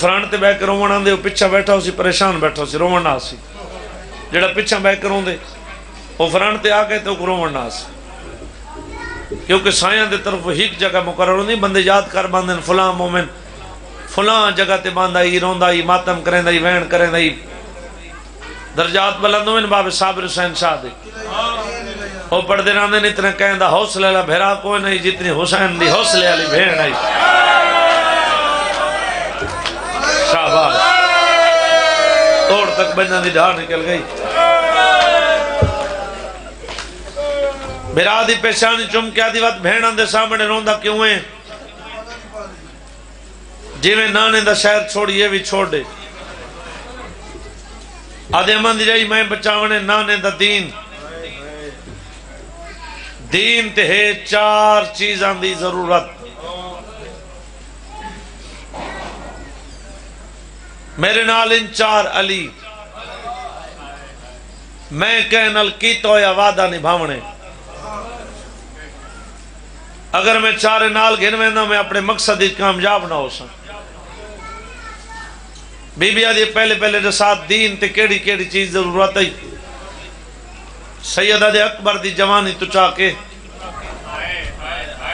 Front تے بہ کے رومن آندے پچھا بیٹھا ہو سی پریشان بیٹھا ہو سی رومن نہ سی جڑا پچھا بہ کے روندے وہ فرنٹ تے آ کے تو رومن نہ سی کیونکہ سائیاں دے طرف ایک جگہ مقرر ہوندی بندے یاد کر باندھن فلاں مومن فلاں جگہ تے باندھا ہی روندا ہی ماتم کریندا ہی وین کریندا ہی درجات بلند ہوئے باب صابر حسین شاہ دے وہ پڑھتے رہندے نے اتنا کہندا حوصلے والا بھیرا کوئی نہیں جتنی حسین دی حوصلے والی بھیڑ آئی شاباش توڑ تک بننا دی ڈھار نکل گئی بھیرا دی پیشانی چمکیا دی وقت بھیڑاں دے سامنے روندا کیوں ہے جیویں نانے دا شہر چھوڑی یہ بھی چھوڑ دے آدھے من دی جائی میں بچاونے نانے دا دین دین تے ہے چار چیزاں دی ضرورت میرے نال ان چار علی میں کہنال کی تو یا وعدہ نبھاونے اگر میں چارے نال گھنویں میں اپنے مقصد کامیاب نہ ہو سکتا بی بی آدھی پہلے رسات دین تے کیڑی کیڑی چیز ضرورت ہے سیدہ دے اکبر دی جوانی تو چاہ کے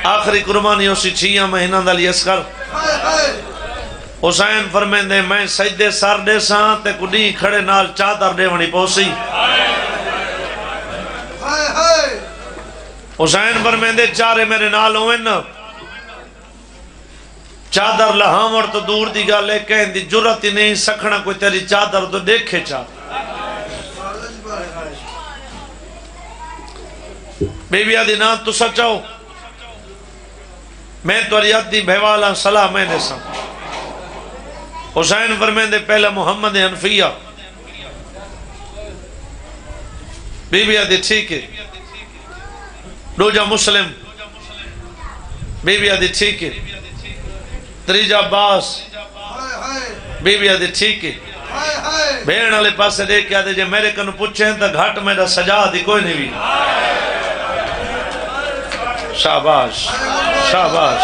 آخری قربانی اسی 6 مہینہ دلی اسکر حسین فرمیندے میں سجدے سر دے ساں تے کڈی کھڑے نال چادر دے ونی پوسی حسین فرمیندے چارے میرے نال ہوئے نا چادر لہامر تو دور دی گا لے کہیں دی جرت ہی نہیں سکھنا کوئی تیری چادر تو دیکھے چادر بی بی آدھی نا تو سچاؤ میں تو ریادی بھیوالا صلاح میں نے سم حسین فرمیندے پہلا محمد حنفیہ بی بی آدھی ٹھیک ہے دوجا مسلم بی بی آدھی ٹھیک ہے تریجا باس بی بی آدھی ٹھیک ہے بھیڑ والے پاسے دیکھ کے آدھے جے میرے کنو پوچھیں تا گھاٹ میرا سجا دی کوئی نہیں بھی شاباش شاباش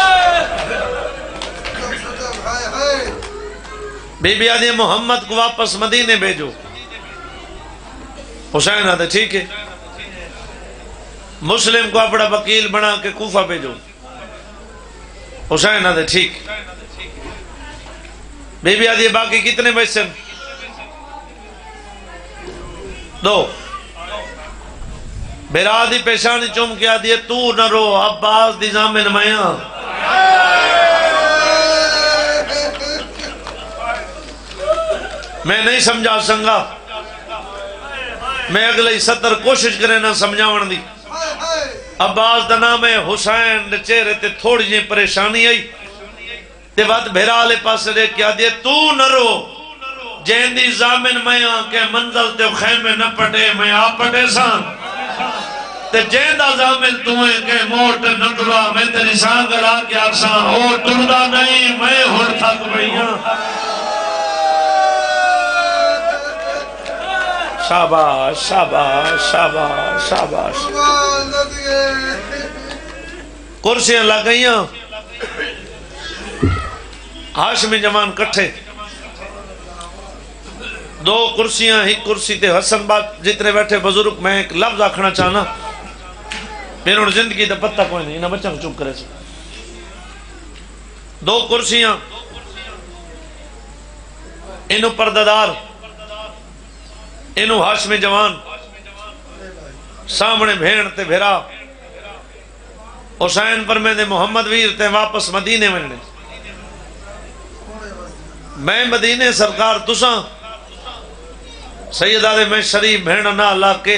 بی بی آدھی محمد کو واپس مدینے بھیجو حسین آدھے ٹھیک ہے مسلم کو اپنا وکیل بنا کے کوفہ بھیجو حسین آدھے ٹھیک بی بی آدھی باقی کتنے بچے 2 بھیرا دی پیشانی چوم کے آدھی تو نہ رو عباس دی زامن میاں میں نہیں سمجھا سنگا میں اگلے 70 کوشش کرے نہ سمجھاون دی عباس دا نام ہے حسین دے چہرے تے تھوڑی جی پریشانی آئی تے وقت بھیرا لے پاس دے کیا دیئے تو نہ رو جین دی زامن میاں کے منزل تے خیمے نہ پٹے میں آپ پٹے سان تے جین دا زامن تمہیں کہ موٹ نندرا میں تیری سانگلا کے آکسان او ٹردہ نہیں میں ہڑ تھک بھئیاں شاباش شاباش شاباش شاباش کرسیاں لگئیاں ہاشمی جمان کٹھے 2 کرسیاں ہی کرسی تے حسن بات جتنے بیٹھے بزرگ میں ایک لفظ آکھنا چاہنا میرے زندگی دا پتہ کوئی نہیں نہ بچہ چپ کرے سے 2 کرسیاں انہوں پرددار انہوں ہاشمی جوان سامنے بھیڑ تے بھیرا حسین پر میں نے محمد ویر تے واپس مدینے میں نے میں مدینے سرکار تساں سیدہ دے میں شریف بھیڑ نہ اللہ کے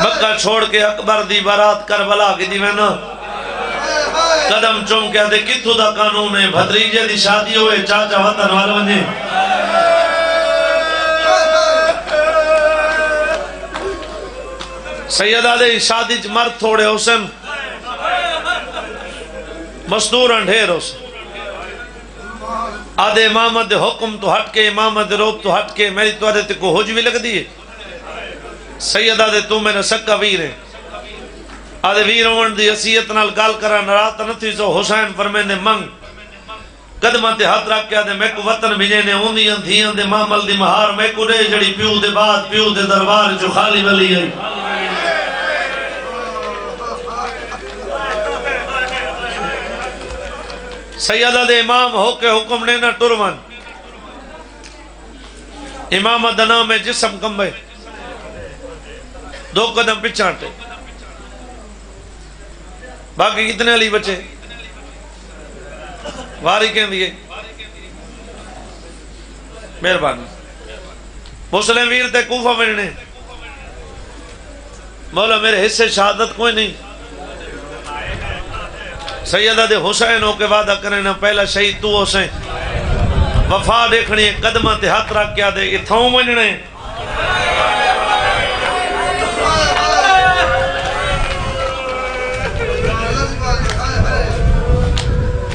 مکہ چھوڑ کے اکبر دی بارات کربلا کی دی میں نا قدم چوم کے آدھے کتھو دا قانون ہے بھدریجے دی شادی ہوئے چاچا وطن والونے سیدہ دے شادی مرد تھوڑے حسن مصدور انڈھیر حسن آدھے امامت حکم تو ہٹ کے امامت روک تو ہٹ کے میری تو آدھے کو حج بھی لگ دیئے سیدہ دے تو میرا سکا ویر ہے آدھے ویر ہوند دی حسیت نال گال کرا نرات نتھی سو حسین فرمیندے منگ قدماں تے ہاتھ رکھ کے آدھے میں کو وطن بھیجے نے اوندیاں دھیاں دے مامل دی مہار میں کو دے جڑی پیو دے بعد پیو دے دربار جو خالی ولی آئی سیدہ دے امام ہو کے حکم نے نہ ٹرون امام دنا میں جسم کمبے 2 قدم پچھاٹے باقی کتنے علی بچے واری کہیں دیئے مہربانی مسلم ویر تے کوفہ ملنے مولا میرے حصے شہادت کوئی نہیں سیدہ دے حسین ہو کے وعدہ کریں نا پہلا شہید تو حسین وفا دیکھنی ہے قدمہ تے ہاتھ رکھ کیا دے اتھاؤں مننے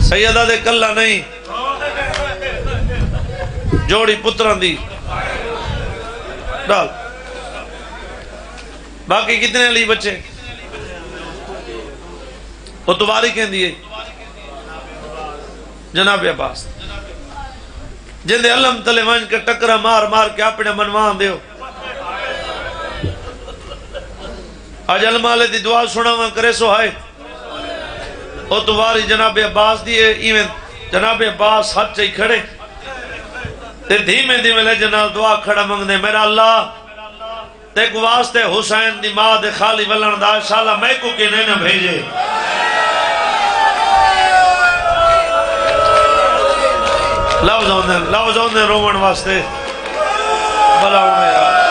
سیدہ دے کلہ نہیں جوڑی پتران دی ڈال باقی کتنے علی بچے وہ تمہاری کہیں دیئے جناب عباس جن دے علم تلے وانج کے ٹکرہ مار مار کے اپنے منوان دیو آج علمالے دی دعا سنا وہاں کرے سو ہائے وہ تمہاری جناب عباس دیئے ایویں جناب عباس حد چاہی کھڑے تے دھیمے دھیمے لے جناب دعا کھڑا منگ دے میرا اللہ تے کو واسطے حسین دی ماں دے خالی ولن دا شالا میں کو کینے نہ بھیجے لفظ ہوندے رومن واسطے بلاؤں میں یار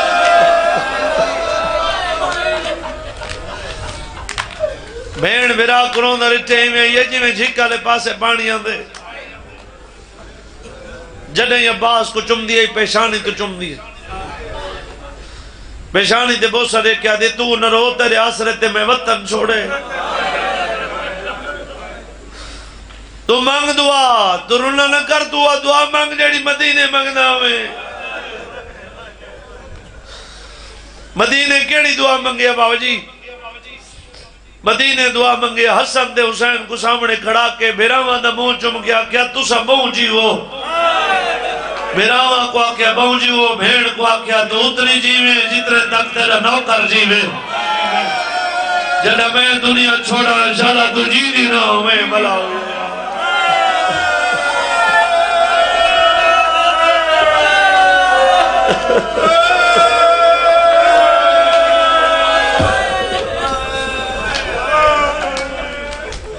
بین برا کروں دا رٹے میں یہ جی میں جھکا لے پاسے پانی آندے جڑیں عباس کو چم دیئے پیشانی تو چم دیئے پیشانی تے بوسا دے کیا دے تو نہ رو تیرے آسرتے میں وطن چھوڑے تو مانگ دعا تو رونا نہ کر دعا مانگ جیڑی مدینے مانگنا ہوئے مدینے کیڑی دعا مانگے بابا جی مدینے دعا منگے حسن دے حسین کو سامنے کھڑا کے بیراواں دا منہ چم گیا کیا تسا بہو جی ہو بیراواں کو آکیا بہو جی ہو بھیڑ کو آکیا تو اتنی جیویں جتنے تک تیرا نوکر جیویں جڑا میں دنیا چھوڑا انشاءاللہ تو جی دی نہ ہو میں بلا ہو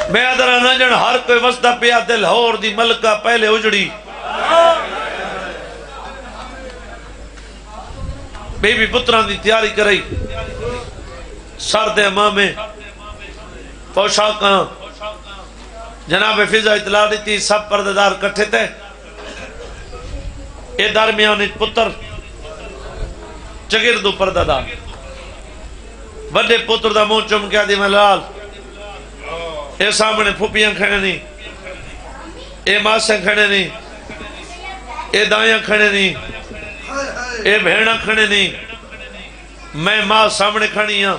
میں ادھر نہ جن ہر کوئی وسطہ پیا دل ہور دی ملکہ پہلے اجڑی بی بی پتران دی تیاری کرائی سرد امامے پوشاکاں جناب فضا اطلاع دیتی سب پرددار کٹھے تھے اے درمیان پتر چگردو پرددار بڑے پتر دا منہ چم کیا دی ملال اے سامنے پھوپیاں کھڑے نہیں اے ماسیں کھڑے نہیں اے دائیاں کھڑے نہیں اے بھیڑاں کھڑے نہیں میں ماں سامنے کھڑی ہاں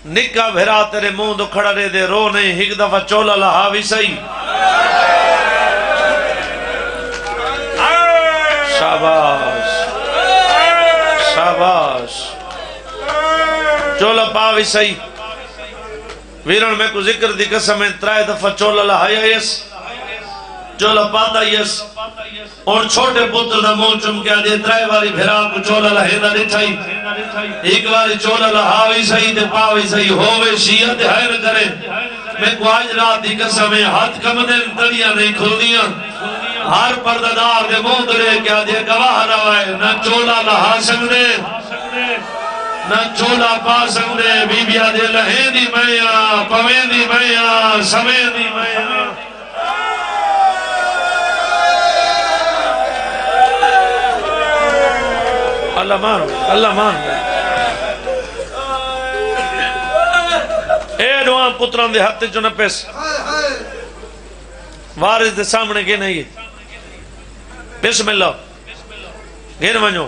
نکا بھیرا تیرے منہ دو کھڑا رہے دے رو نہیں ایک دفعہ چولا لہا بھی صحیح شاباش شاباش چولا پا بھی صحیح ویرن میں کو ذکر دی قسم ترائے دفعہ چولا لہایا یس چولا پاتا یس اور چھوٹے پتر دا مون چم کیا دے ترائے باری بھیرا کو چولا لہے دا ڈٹھائی ایک باری چولا لہاوی صحیح دے پاوی صحیح ہووے شیعہ دے حیر کرے میں کو آج رات دی قسم ہاتھ کم دے تڑیاں نہیں کھل دیاں ہر پرددار دے مون دے کیا دے گواہ روائے نہ چولا لہا سکدے نہ چولا پا سکدے بی بیا دے لہے دی میاں پویں دی میاں سمیں دی میاں اللہ مان اے دعا پتران دے ہاتھ جو نہ پیس وارث دے سامنے گے نہیں بسم اللہ گھر ونجو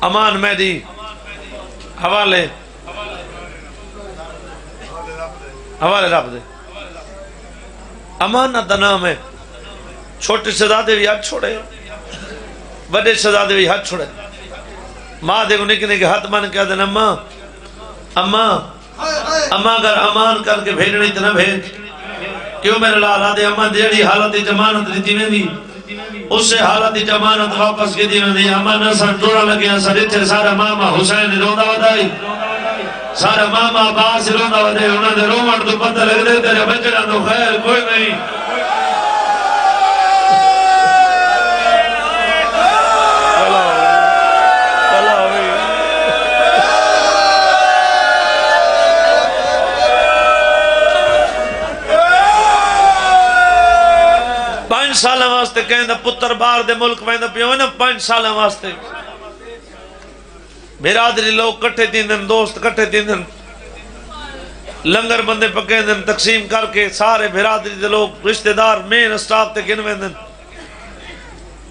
امان میں دی حوالے رب دے امانت دا نام ہے چھوٹے شہزادے بھی ہاتھ چھوڑے، بڑے شہزادے بھی ہاتھ چھوڑے، ماں دے کو نکنے کے ہاتھ مان کیا دن اماں اماں اماں اگر امان کر کے بھیجنی تو نہ بھیج، کیوں میرے لالا دے اماں دیڑی حالت جمانت دیتی میں دی، اس سے حالت جمانت واپس کی دی میں دی، اماں نسان ٹوڑا لگیا سر اتھے سارا ماما حسین روندہ ودائی، سارا ماما عباس روندہ ودائی، انہوں نے رومن تو پتہ لگ دے تیرے بچڑا تو خیر کوئی نہیں۔ سالہ واسطے کہیں دا پتر بار دے ملک میں دا پیوں نا 5 سالہ واسطے برادری لوگ کٹھے تین دن، دوست کٹھے تین دن، لنگر بندے پکیں دن تقسیم کر کے سارے برادری دے لوگ رشتہ دار مین اسٹاف تے گن میں دن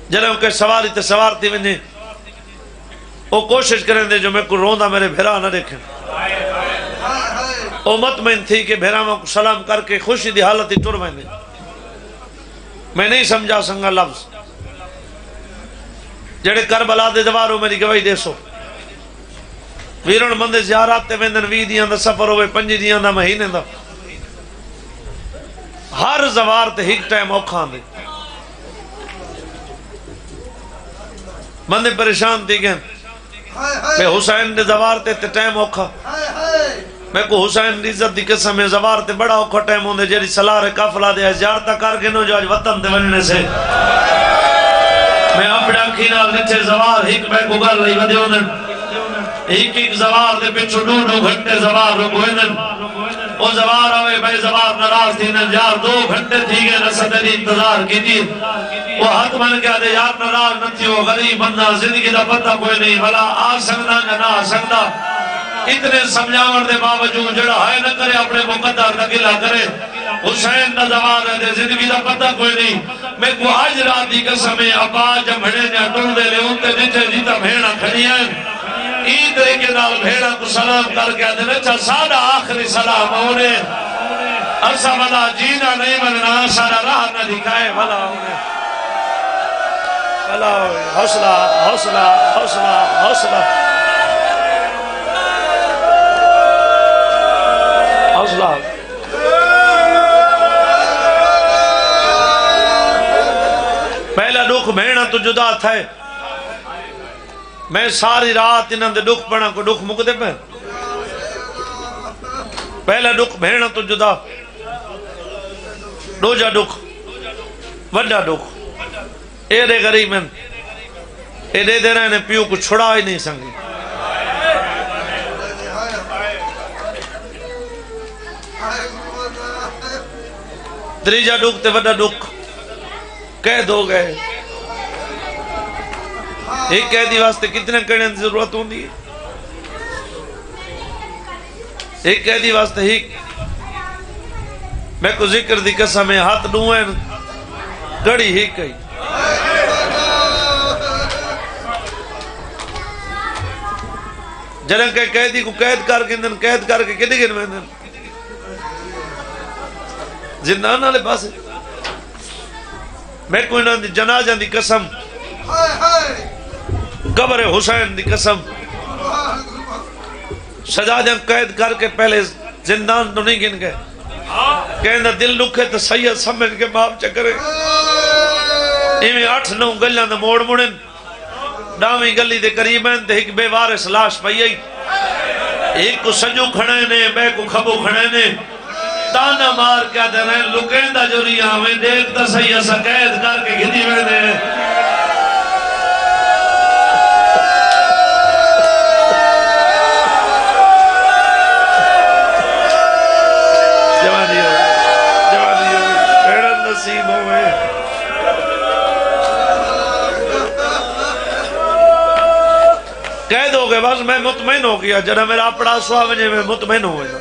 جنہوں کے سواری تے سوارتی ونجے وہ کوشش کریں دے جو میں کو روندہ میرے بھیرا نہ دیکھیں، وہ مطمئن تھی کہ بھیراما کو سلام کر کے خوشی دی حالت ہی ٹور میں دے، میں نہیں سمجھا سنگا لفظ جڑے کربلا دے دواروں میری گواہی دے سو ویرن بندے زیارات تے ویندن 20 دیاں دا سفر ہوئے 5 دیاں دا مہینے دا ہر زوار تے ہک ٹائم اوکھان دے بندے پریشان تھی گئن میں حسین دے زوار تے ٹائم اوکھا میں کو حسین دی عزت دی قسم میں زوار تے بڑا اوکھا ٹائم ہوندے جیری سلار کافلہ دے زیارتہ کر کے نو جو آج وطن تے وننے سے میں اپنے اکھینا لچھے زوار ہک میں کو گل لئی ودے ہوندن ایک زوار دے پچھو 2 گھنٹے زوار رو گوئندن او زوار آوے بھائی زوار نراز تھینن یار 2 گھنٹے تھی گئے نسد علی انتظار کی تھی وہ حق من کیا دے یار نراز نہ تھی وہ غریب بندہ زندگی دا پتہ کوئی نہیں بھلا آ سکتا یا نہ آ سکتا اتنے سمجھاور دے باوجود جڑا ہے نہ کرے اپنے مقدر نہ گلا کرے حسین نہ زوار ہے دے زندگی دا پتہ کوئی نہیں میں کو آج رات دی قسم ابا جمڑے نے ٹول دے لے انتے نیچے جیتا بھیڑا کھڑی ہیں عید کے نال بھیڑا کو سلام کر کے آدھے نچا سارا آخری سلام ہونے اسا والا جینا نہیں مننا سارا راہ نہ دکھائے والا ہونے والا ہوئے حوصلہ حوصلہ حوصلہ حوصلہ حوصلہ پہلا دکھ بھیڑا تو جدا تھا میں ساری رات انہاں دے دکھ پڑھا کو دکھ مک دے پہ پہلا دکھ بھیڑا تو جدا دوجا دکھ وڈا دکھ اے دے غریب میں اے دے دے رہے نے پیو کو چھڑا ہی نہیں سنگی تریجا دکھ تے وڈا دکھ قید ہو گئے ایک قیدی واسطے کتنے کرنے کی ضرورت ہوندی ہے ایک قیدی واسطے ہی میں کو ذکر دی قسم ہے ہاتھ ڈوئیں گڑی ہی کئی جنہاں کے قیدی کو قید کر کے کدی گن میں دن زندان والے پاس میں کو انہاں دی جنازہ دی قسم قبر حسین دی قسم شہزادیاں قید کر کے پہلے زندان تو نہیں گن گئے کہنا دل لکھے تو سید سمجھ کے معاف چکرے ایمیں 8-9 گلیاں دا موڑ مڑن ڈاویں گلی دے قریب ہیں تے ایک بے وارث لاش پئی ایک کو سجو کھڑے نے بے کو کھبو کھڑے نے تانا مار کیا دے رہے لکیں دا جو رہی آویں دیکھ تا سید سا قید کر کے گھدی میں دے قید ہو گئے بس میں مطمئن ہو گیا جنہا میرا اپڑا سوا وجہ میں مطمئن ہو گیا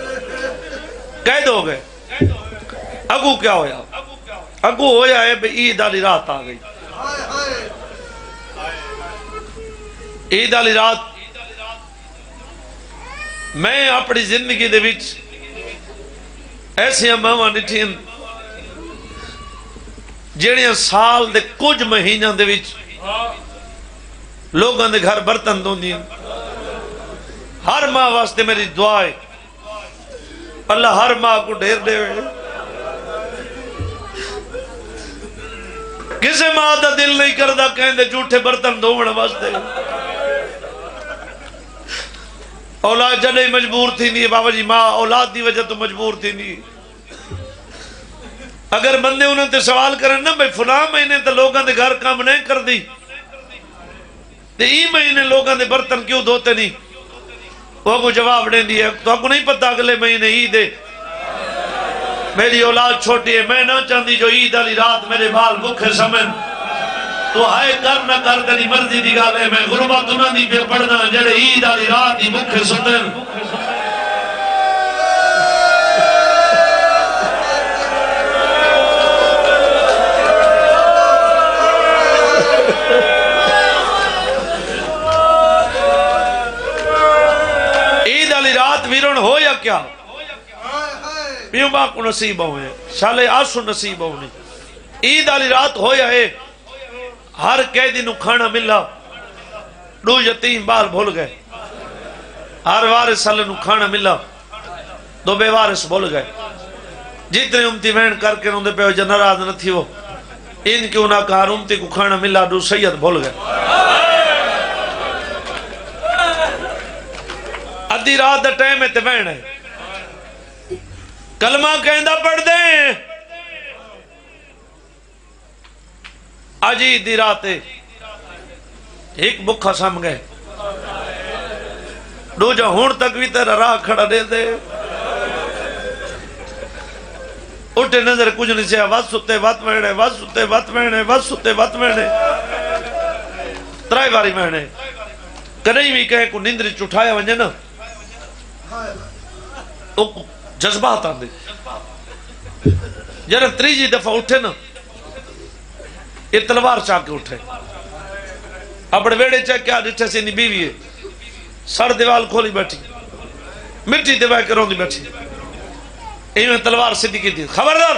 قید ہو گئے اگو کیا ہویا اگو ہویا ہے بے عید آلی رات آ گئی عید آلی رات میں اپنی زندگی دے وچ ایسی امامہ نٹھین جڑیاں سال دے کچھ مہینوں دے وچ لوگاں دے گھر برتن دھوندیاں، ہر ماں واسطے میری دعا ہے اللہ ہر ماں کو ڈھیر دے وے، کسے ماں دا دل نہیں کردا کہندے جھوٹے برتن دھوون واسطے۔ اولاد جڑے مجبور تھی نہیں بابا جی، ماں اولاد دی وجہ تو مجبور تھی نہیں۔ اگر بندے انہوں تے سوال کرن نا بھئی فلاں مہینے تے لوگاں دے گھر کام نہیں کر دی تے ای مہینے لوگاں دے برتن کیوں دھوتے نہیں، وہ کو جواب دیں دی ہے تو آپ کو نہیں پتہ اگلے مہینے عید ہے، میری اولاد چھوٹی ہے، میں نہ چاہتی جو عید والی رات میرے بال بکھے سمن، تو ہائے کر نہ کر تیری مرضی دی گل ہے، میں غربت انہاں دی پہ پڑھنا جڑے عید والی رات دی بکھے ستن۔ عید والی رات ویرن ہو یا کیا پیوں باں کو نصیب ہوئے، شالے آسو نصیب ہوئے، عید والی رات ہو یا ہے، ہر قیدی نو کھانا ملا، دو یتیم بال بھول گئے، ہر وارث سالے نو کھانا ملا، دو بے وارث بھول گئے، جتنے امتی وین کر کے روندے پہ ہو جنراد نہ تھی وہ، ان کیوں نہ کہا امتی کو کھانا ملا، دو سید بھول گئے۔ ادھی رات دا ٹائم ہے تے وین ہے، کلمہ کہندہ پڑھ دیں، آجی دی راتے ایک بکھا سم گئے، دو جا ہون تک بھی تیرا راہ کھڑا دے دے، اٹھے نظر کچھ نہیں سے وات ستے وات مہنے، وات ستے وات مہنے، وات ستے وات مہنے، ترائی باری مہنے، کہیں بھی کہیں کو نندری چٹھایا ونجے نا جذبات آندے، جنہاں تریجی دفعہ اٹھے نا یہ تلوار چاہ کے اٹھے، اپنے ویڑے چاہ کیا ڈٹھے سے نہیں بیوی ہے، سر دیوال کھولی بیٹھی، مٹی دیوائے کے روندی بیٹھی، ایویں تلوار سیدھی کی تھی، خبردار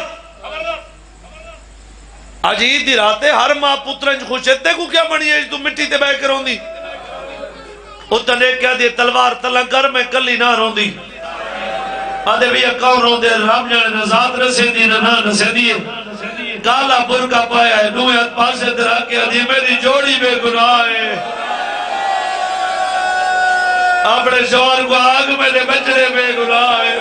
آج عید دی راتے ہر ماں پترنج خوش ہے کو کیا بنی ہے تو مٹی دیوائے کے روندی، اتنے کیا دی تلوار تلنگ کر میں کلی نہ روندی، آدھے بھی اکاؤں روندے رب جانے نہ ذات رسے دی نہ رسے دی، کالا برکا پایا ہے نویت پاسے درہ کے آدھی میری جوڑی بے گناہ ہے، اپنے شوہر کو آگ میرے بچڑے بے گناہ ہے،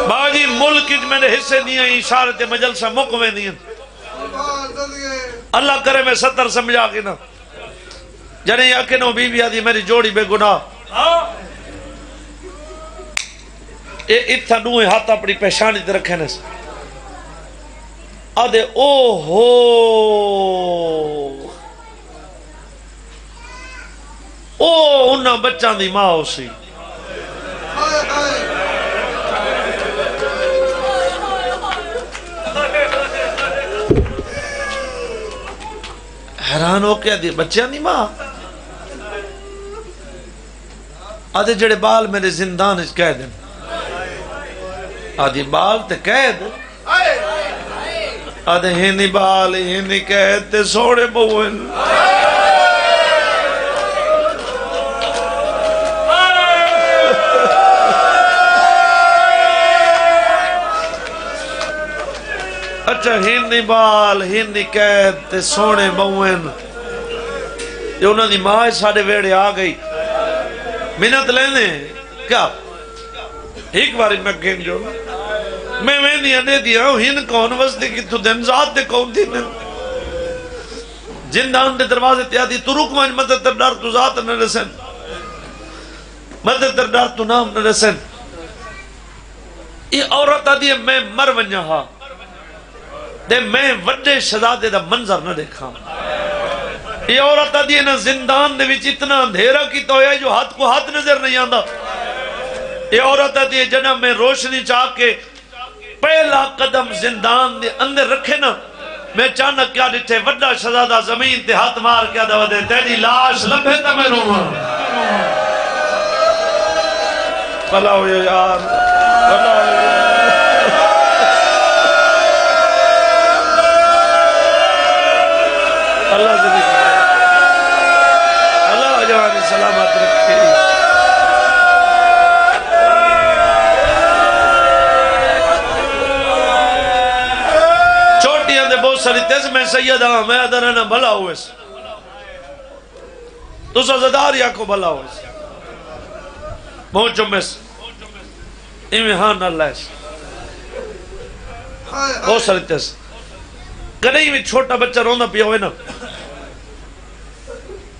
باجی ملک میں نے حصے دیا اشارت مجلسہ مقوے دیا، اللہ کرے میں 70 سمجھا کے نا جنہیں آکے نو بی بی آدھی میری جوڑی بے گناہ، اے اتھا نوے ہاتھ اپنی پہشانی تے رکھے نے آدھے او ہو او انہاں بچان دی ماں ہو سی، حیران ہو کے آدھی بچیاں دی ماں، آدھے جڑے بال میرے زندان اس قید ہیں، آدھی بال تے قید، آدھے ہینی بال ہینی قید تے سوڑے بوئن، اچھا ہینی بال ہینی قید تے سوڑے بوئن، جو انہوں نے ماں ساڑے ویڑے آ گئی، منت لینے کیا ایک باری میں گھن جو میں نہیں انے دیا ہوں ہن کون وستے کی تو دن ذات دے کون تھی میں جندان دے دروازے تیادی تو رک مانج مدد تر ڈار تو ذات نہ رسن، مدد تر ڈار تو نام نہ رسن، یہ عورت آدھی ہے میں مر ونجا ہاں دے میں وڈے شہزادے دا منظر نہ دیکھا، یہ عورت آدھی ہے نا زندان دے وچ اتنا اندھیرا کی تو ہے جو ہاتھ کو ہاتھ نظر نہیں آندہ، یہ عورت آدھی ہے جنہ میں روشنی چاہ کے پہلا قدم زندان دے اندر رکھے نا میں چانک کیا ڈٹھے وڈا شہزادہ زمین تے ہاتھ مار کیا دو دے تیری لاش لبھے تا میں روماں بھلا ہو یار بھلا ہو اللہ زندگی اللہ جوانی سلامت رکھے چوٹیاں دے بہت ساری تیز میں سید ہاں میں ادھر ہے نا بھلا ہوئے سے تو سزدار یا کو بھلا ہوئے سے بہت جمعے سے امہان اللہ سے بہت ساری تیز کدھیں بھی چھوٹا بچہ روندہ پیا ہوئے نا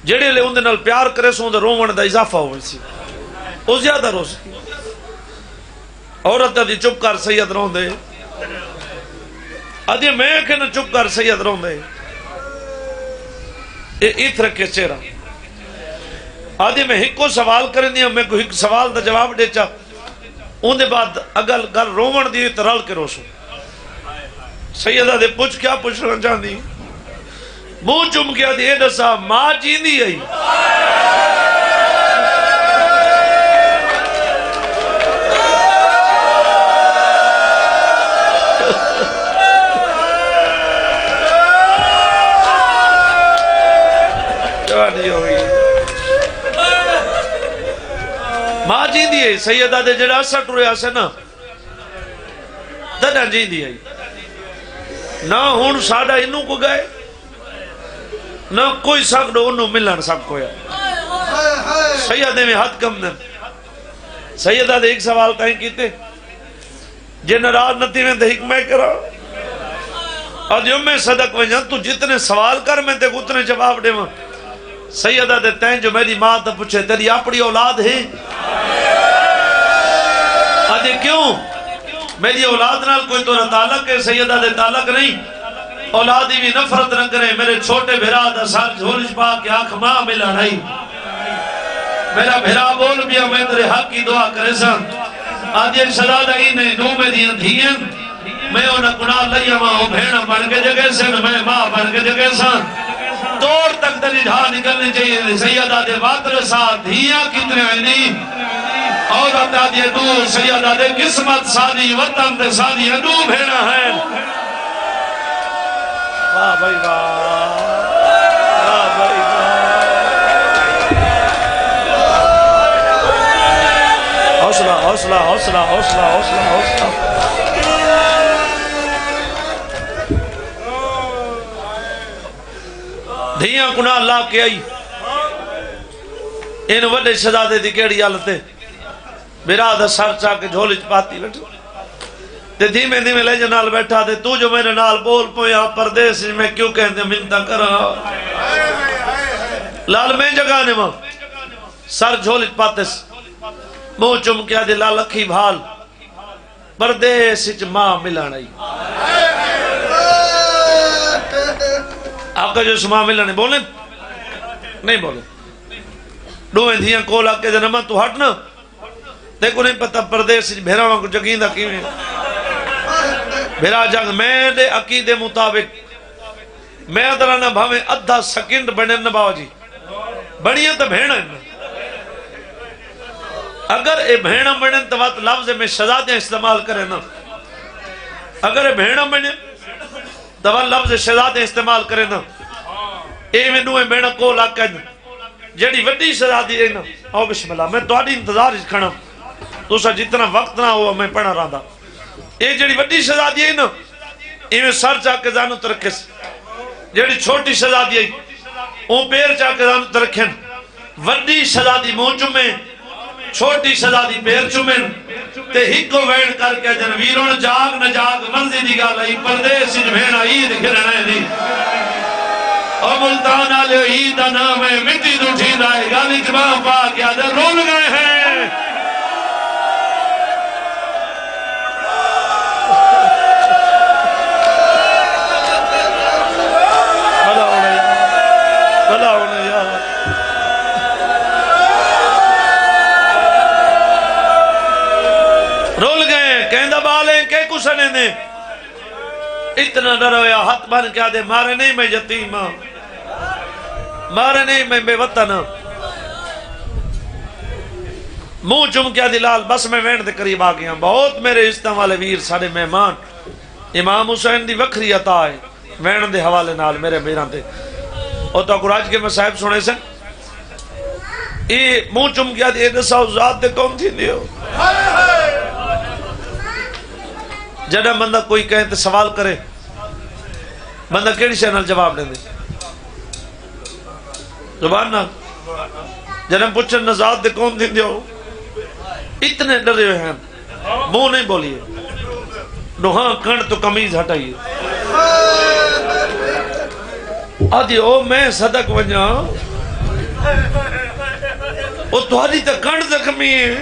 جڑے لے اندے نال پیار کرے سو اندے رومن دا اضافہ ہوئے سی او زیادہ رو سی عورت دی چپ کر سید روندے آدھی میں کہ نہ چپ کر سید روندے ایت رکھے چہرہ آدھی میں ہکو سوال کریں دیا میں کو ہک سوال دا جواب دے چا اندے بعد اگل گل رومن دی ترال کے روسو سیدہ دے پوچھ کیا پوچھنا چاہ دی منہ چم کیا دی اے دسا ماں جیندی آئی جوانی ہوئی ماں جیندی آئی سیدہ دے جڑا سٹ رویا سے نا دنہ جیندی آئی نہ ہون ساڑھا انہوں کو گئے نہ کوئی سکڑو انہوں ملن سب کویا سیدہ میں حد کم دن سیدہ دے ایک سوال تائیں کیتے جے نراز نتی میں دے حکمہ کرا آدھیوں میں صدق وجہ تو جتنے سوال کر میں تے اتنے جواب دے ماں سیدہ دے تائیں جو میری ماں تا پوچھے تیری اپنی اولاد ہے آدھے کیوں میری اولاد نال کوئی تو نہ تعلق ہے سیدہ دے تعلق نہیں اولادی بھی نفرت نہ کرے میرے چھوٹے بھرا دا سار جھولش پا کے آنکھ ماں ملا نہیں میرا بھرا بول بیا میں تیرے حق کی دعا کرے سن آدھی ایک شدادہ ہی نے نو میں دیا دھیئن میں انہ کنال لیا ماں بھیڑا بن کے جگہ سن میں ماں بن کے جگہ سن دور تک دلی ڈھا نکلنے چاہیے سیدہ دے واتر ساتھ دھیاں کتنے آئینی عورت آدھی دو سیدہ دے قسمت سانی وطن دے سانی دو بھیڑا ہے واہ بھائی واہ بھائی واہ حوصلہ حوصلہ حوصلہ حوصلہ حوصلہ حوصلہ دھیاں کناہ لا کے آئی ان وڈے شہزادے دی کیڑی حالتے برادر سر چاہ کے جھولج پاتی بیٹھا تے دھیمے دھیمے لے جو نال بیٹھا دے تو جو میرے نال بول پویا پردیس میں کیوں کہندے منتا کرا لال میں جگانے ماں سر جھولج پاتس منہ چم کیا دے لال اکھی بھال پردیس ماں ملانا ہی آپ کا جو سماں ملانے بولیں نہیں بولیں دوئیں دھیاں کول آکے جنمہ تو ہٹنا دیکھو نہیں پتہ پردیس بھیرا وہاں کو جگیندہ کیویں بھیرا جنگ میں دے عقیدے مطابق میں ادرانا بھامیں ادھا سیکنڈ بڑھنے نباو جی بڑھیاں تو بھیڑا ہے اگر اے بھیڑا بڑھنے تو بات لفظ میں شہزادیاں استعمال کرے نا اگر اے بھیڑا بڑھنے تو بات لفظ شہزادیاں استعمال کرے نا اے میں نوے بھیڑا کو لاکہ جیڑی وڈی شہزادی ہے نا آؤ بسم اللہ میں توڑی انتظار اس کھڑا تو سا جتنا وقت نہ ہوا میں پڑھا رہا تھا اے جیڑی وڈی شہزادی ہے نا میں سر چاہ کے زانو ترکس جیڑی چھوٹی شہزادی ہے اون پیر چاہ کے زانو ترکھن وڈی شہزادی منہ چمیں چھوٹی شہزادی پیر چمیں تے ہکو وین کر کے جن ویرون جاگ نہ جاگ منزی دی گا لئی پردیس جو بھینا عید کھلنے دی اور ملتان آلے عید نام ہے مٹی دوٹھی دائے گالی جماع پا کیا در رول گئے ہیں بھلا ہونے یار رول گئے کہندہ بالیں کہ کسنے دیں اتنا ڈرا ہوا ہاتھ بن کے آدھے مارے نہیں میں یتیم ہاں، مارے نہیں میں بے وطن ہاں۔ منہ چم کے آدھی لال بس میں وین دے قریب آ گیا۔ بہت میرے عزتاں والے ویر سارے مہمان، امام حسین دی وکری عطا ہے وین دے حوالے نال میرے میران دے۔ اور تو قرآن کے مصاحب سنے سن یہ منہ چم کے آدھی ایڈا ساؤ ذات دے کون تھی دیو۔ جڑا بندہ کوئی کہے تو سوال کرے بندہ کیڑی شے نال جواب دے دے زبان نال، جڑا پوچھن نہ ذات دے کون تھی دیو، اتنے ڈرے ہوئے ہیں منہ نہیں بولیے نوہاں کن تو کمیز ہٹائیے۔ آدھی او میں صدق ونجا او تہاڈی تے کن زخمی ہے،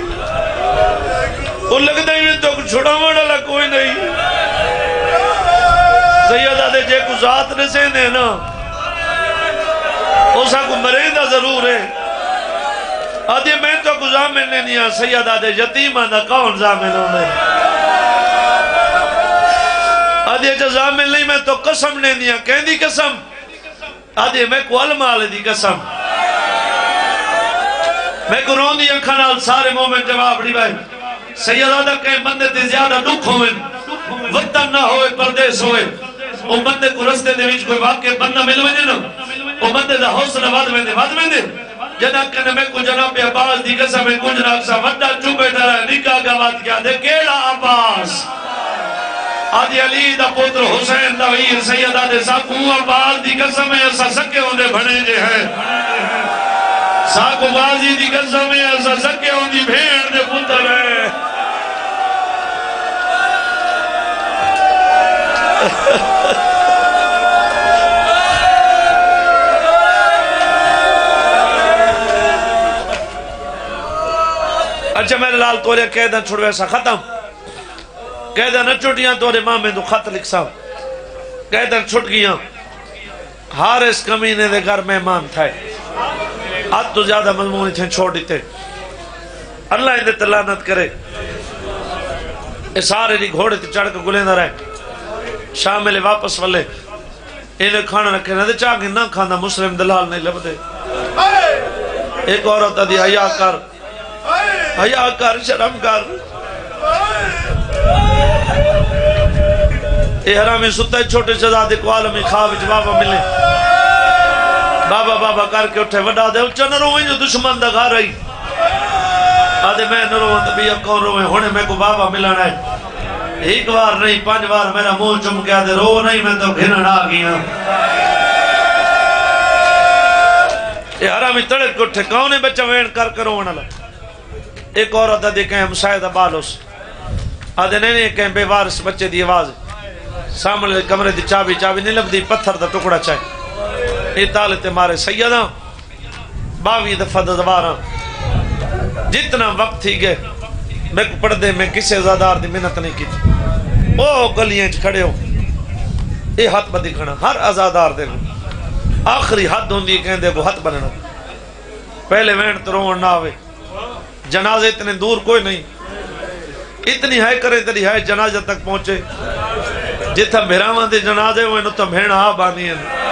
او لگدا ہی میں تو چھڑاون والا کوئی نہیں۔ سیدہ دے جے کو ذات نے سے دے نا اسا کو مریندہ ضرور ہے۔ آدھی میں تو کو زامن نے نہیں سیدہ دے یتیمہ دا کون زامن ہونے، آدھی جو زامن نہیں میں تو قسم نے نہیں کہیں دی قسم، آدھی میں کو علمال دی قسم، میں کو رون دی انکھانال سارے مومن جواب دی بھائی سیدہ دا کہیں بندے تے زیادہ دکھ ہوئے وطن نہ ہوئے پردیس ہوئے، او بندے کو رستے دے وچ کوئی واقع بندہ مل وجے نا او بندے دا حوصلہ ود ویندے جدا کہنے میں کو جناب عباس دی قسم میں کچھ ناک سا وڈا چوبے ڈرا نکاح گوات کیا دے کیڑا عباس، آدھی علی دا پتر حسین دا ویر سیدہ دے ساکو عباس دی قسم میں ایسا سکے ہوندے بھنے جے ہیں، ساکو بازی دی قسم میں ایسا سکے ہوندی بھیڑ دے پتر ہے۔ اچھا میرے لال تورے قیدہ چھوڑوے ایسا ختم، قیدہ نہ چھوٹیاں تورے ماں میں دو خط لکھ ساں، قیدہ چھوٹ گیاں حارس کمینے دے گھر مہمان تھائے، آج تو زیادہ مضمونی تھے چھوڑ دیتے، اللہ اندے تلانت کرے، اس سارے لی گھوڑے تے چڑھ کے گلیں نہ رہے، شاملے واپس والے انہیں کھانا رکھے نہ دے چاہے نہ کھانا مسلم دلال نہیں لب دے۔ ایک عورت دی حیاء کر شرم کر، اے حرامی ستا ہے چھوٹے شہزادے کو عالمی خواب بابا ملے، بابا کر کے اٹھے وڈا دے اچھا نہ روئیں جو دشمن دا گھر رہی، آدھے میں نہ روئیں تبھی اب کون روئیں ہونے میں کو بابا ملنا ہے، ایک بار نہیں 5 بار میرا منہ چم کے آدھے رو نہیں میں تو گھنن آ گیا۔ اے حرامی تڑک اٹھے کونے بچہ وین کر رونا لگا۔ ایک عورت آدھے کہیں مساعدہ بالوس، آدھے نہیں کہیں بے وارس بچے دی آواز، سامنے کمرے دی چابی نہیں لب دی پتھر دا ٹکڑا چاہے، یہ تالتے مارے سیدہ 22 دفعہ دوبارہ جتنا وقت تھی گئے میں کو پڑھ دے میں کسے زادار دی منت نہیں کی تھی، او گلیاں کھڑے ہو یہ ہاتھ بدی کھڑا ہر ازادار دے گو آخری حد ہوندی کہیں دے گو ہاتھ بننا، پہلے وین تو روڑ نہ آوے، جنازے اتنے دور کوئی نہیں، اتنی ہے کرے تری ہے جنازہ تک پہنچے، جتھا بھیراوان دے جنازے ہوئے نو تو بھیڑا آ بانی ہیں۔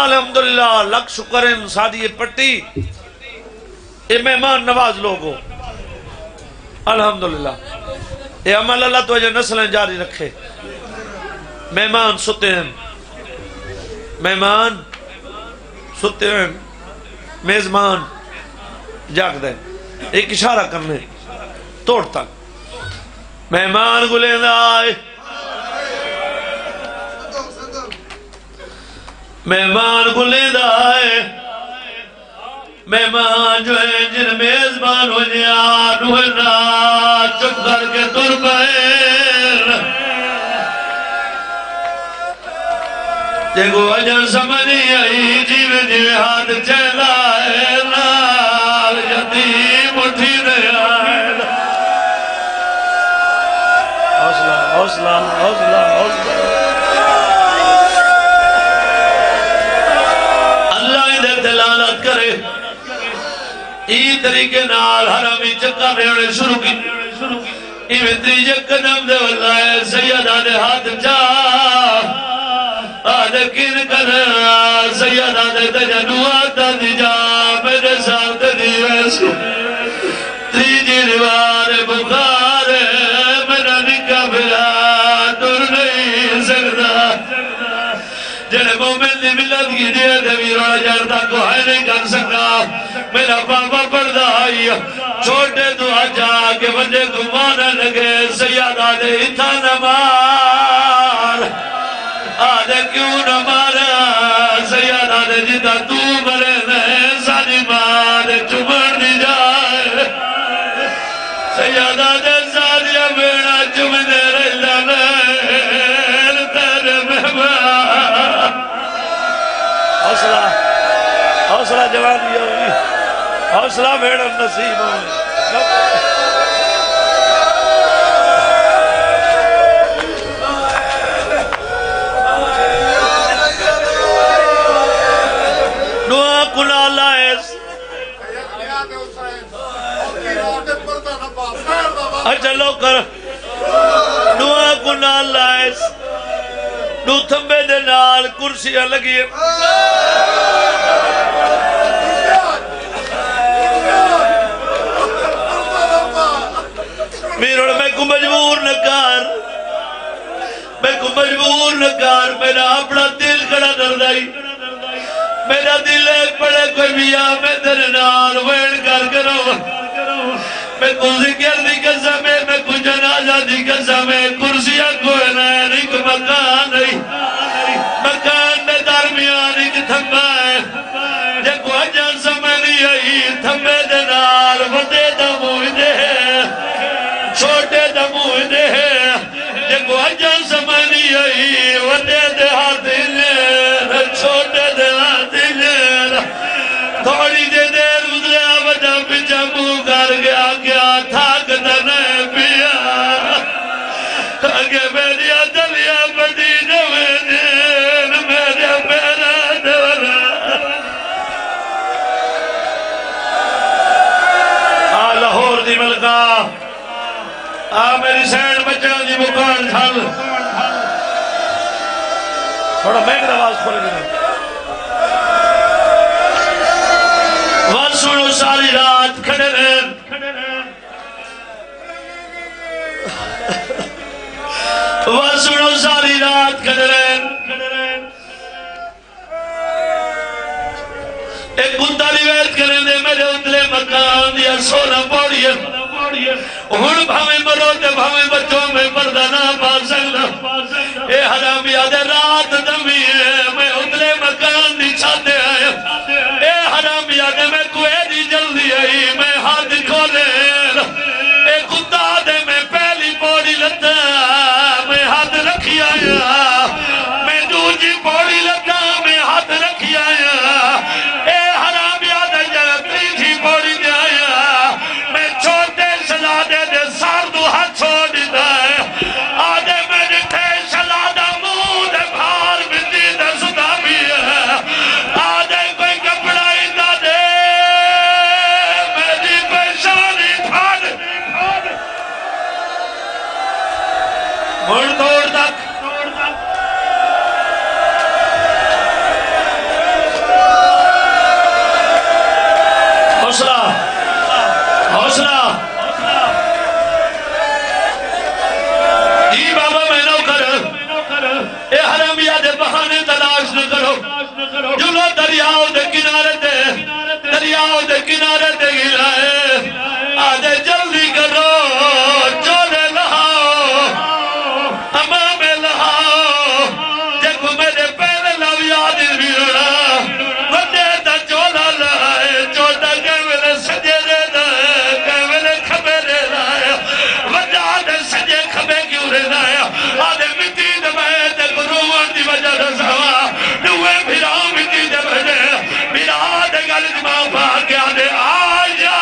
الحمدللہ لکھ شکرن سادی یہ پٹی یہ مہمان نواز لوگو، الحمدللہ یہ عمل اللہ تو جو نسلیں جاری رکھے، مہمان ستے ہیں، مہمان ستے ہیں، میزمان جاگ دیں، ایک اشارہ کرنے توڑ تک مہمان گلیں آئے، مہمان گلیں آئے، مہمان جو ہے جن میزبان ہو جیا روحنا چپ کر کے تر پہر جگو اجن سمجھی آئی جیوے ہاتھ چلائے نال یتیم اٹھی رہا ہے حوصلہ حوصلہ حوصلہ اللہ ادھر دلالت کرے ای طریقے نال حرمی چکا بھیڑے شروع کی ایویں تیجے قدم دے واللہ سیدہ دے ہاتھ چاہ آدھے کن کرنا سیدہ دے تجنو آتا دی جا میرے ساتھ دی ویسو تیجی روار بخار میرا نکا بھلا دور نہیں سکتا جنہیں مومن دی ملت کی دیا دے ویروڑا جارتا کو ہے نہیں کر سکتا میرا پاپا پردہ آئی چھوٹے دعا جا کے بندے کو مانا لگے سیادہ دے اتھا نمار آدھے کیوں نمارا سیادہ دے جتا تو مرے نہیں سانی مار چمڑ دی جائے سیادہ دے سانیا بیڑا چمنے رہا لیر تیرے مہمان حوصلہ حوصلہ جوانی ہوئی حوصلہ بیڑا نصیب ہوئی دعا کنا لائس اچھا لو کر دعا کنا لائس دو تھمبے دے نال کرسیاں لگی میرے میں کو مجبور نہ کر میں کو مجبور نہ کر میرا اپنا دل کڑا دردائی میرا دل ایک پڑے کوئی بھی آمیں تیرے نال ویڑ کر کرو میں کو ذکر دی قسم ہے میں کو جنازہ دی قسم ہے کرسیاں کوئی نہیں کو مکان نہیں مکان میں درمیان ایک تھمبا ہے جے کو اجان سمجھ نہیں آئی تھمبے دے نال وڈے دموئی دے چھوٹے دموئی دے جے کو اجان سمجھ نہیں آئی وڈے دے ہاتھی لے چھوٹے دے ہاتھی لے تھوڑی دے دیر گزریا وڈا پچھا منہ کر گیا کیا تھاک دنے پیا آگے میری دلیا بڑی نوے دین میرے پیرا دورا لاہور دی ملکہ میری سینڈ بچہ دی مکان جھل تھوڑا میک آواز کھولے گا وال سنو ساری رات کھڑے رہن وال سنو ساری رات کھڑے رہن ایک کتا روایت کریں دے میرے اتلے مکان دیا سونا پوڑی ہے ہن بھاویں مرو تے بھاویں بچوں میں پردہ نہ پا سکتا اے حرامی آدھے رات دمی ہے میں اتلے مکان دی چھاتے آیا اے حرامی آدھے میں کوئی دی جلدی آئی میں ہاتھ کھولے اے کتا آدھے میں پہلی پوڑی لتا میں ہاتھ رکھی آیا میں دوجی پوڑی لتا میں ہاتھ رکھی آیا اے حرامی آدھے جگہ تیجی پوڑی دے آیا میں چھوٹے شہزادے دے سار دو ہاتھ چھوڑ دیتا ہے آدھے میں جتھے شہزادہ منہ دے بھار بندی دے سدا بھی ہے آدھے کوئی کپڑا اندہ دے میری پیشانی پھاڑ مڑ دوڑ تک حوصلہ حوصلہ جی بابا میں نو کر اے حرامیہ دے بہانے تلاش نہ کرو جلو دریاؤ دے کنارے دے گرائے آدھے جلدی کرو چولے لہاؤ امام لہاؤ جے کو میرے پہلے لو یاد بھی رڑا وڈے دا چولا لائے چوٹا کیوئے سجے دے دائے کیوئے کھبے دے دائے وڈا دے سجے کھبے کیوں دے دائے آدھے مٹی دے میں تے گروان دی وجہ دے سوا نوے بھیرا مٹی دے بھجے بھیرا دے گل دماغ پا کے آدھے آجا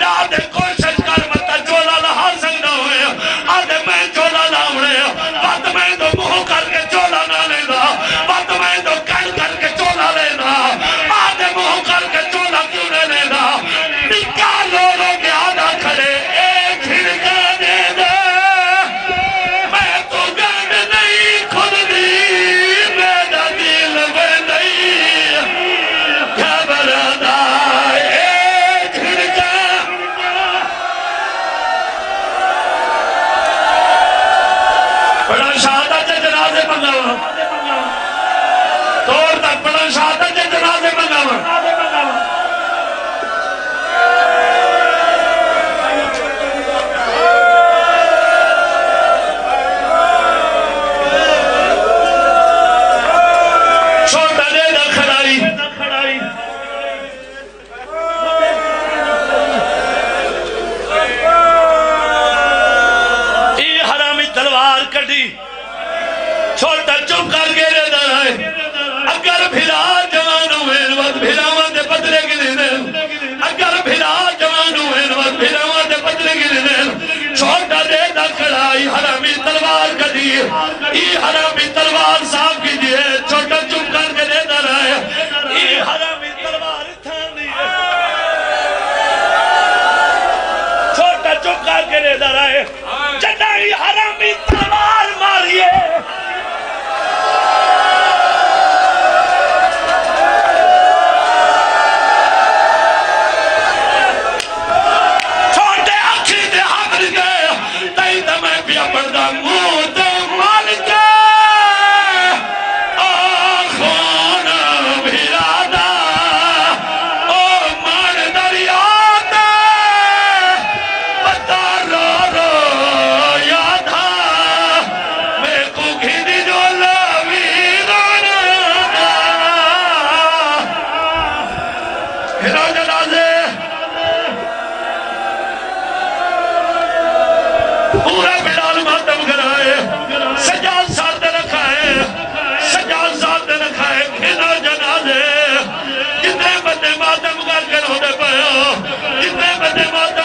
جا دے کوشش کر مت چولا لہا سکتا ہوئے آدھے میں چولا لاؤنے بات میں تو منہ کر کے چولا نہ لینا بات میں تو کر کے چولا لینا آدھے منہ کر کے چولا کیوں نہ لینا نکالو رو کے آدھا کھڑے ایک ہرکا دے دے میں تو گنڈ نہیں خود دی میرا دل میں نہیں گھبراتا ایک ہرکا بڑا شہادت جنازے منگاوا توڑ تک بڑا شہادت جنازے منگاوا چھوٹا دے دا کھڑائی یہ حرامی تلوار کٹی چھوٹا چپ کر کے رہ دا رہے اگر بھیرا جوان ہوئے وقت بھیراوان دے بدلے گی دیں اگر بھیرا جوان ہوئے وقت بھیراوان دے بدلے گی دیں چھوٹا دے دا کھڑائی حرامی تلوار کٹی یہ حرامی تلوار صاحب کی دیئے چھوٹا چپ کر کے دے دا رہے یہ حرامی تلوار اتھان دیئے چھوٹا چپ کر کے دے دا رہے جنائی حرامی تلوار ماریے چھوٹے اکھی دے حمر گئے تئی دمیں پیا پردہ منہ دے مال کے آخون بھیرادا او مان دریادا بتا رو رو یادھا میں کو گھنی جو لویدانا ہرو جنازے پورا بلال ماتم کرائے سجاد ساتھ رکھائے سجاد ساتھ رکھائے کھنا جنازے جتنے بندے ماتم کر کے رونے پہ ہو جتنے بندے ماتم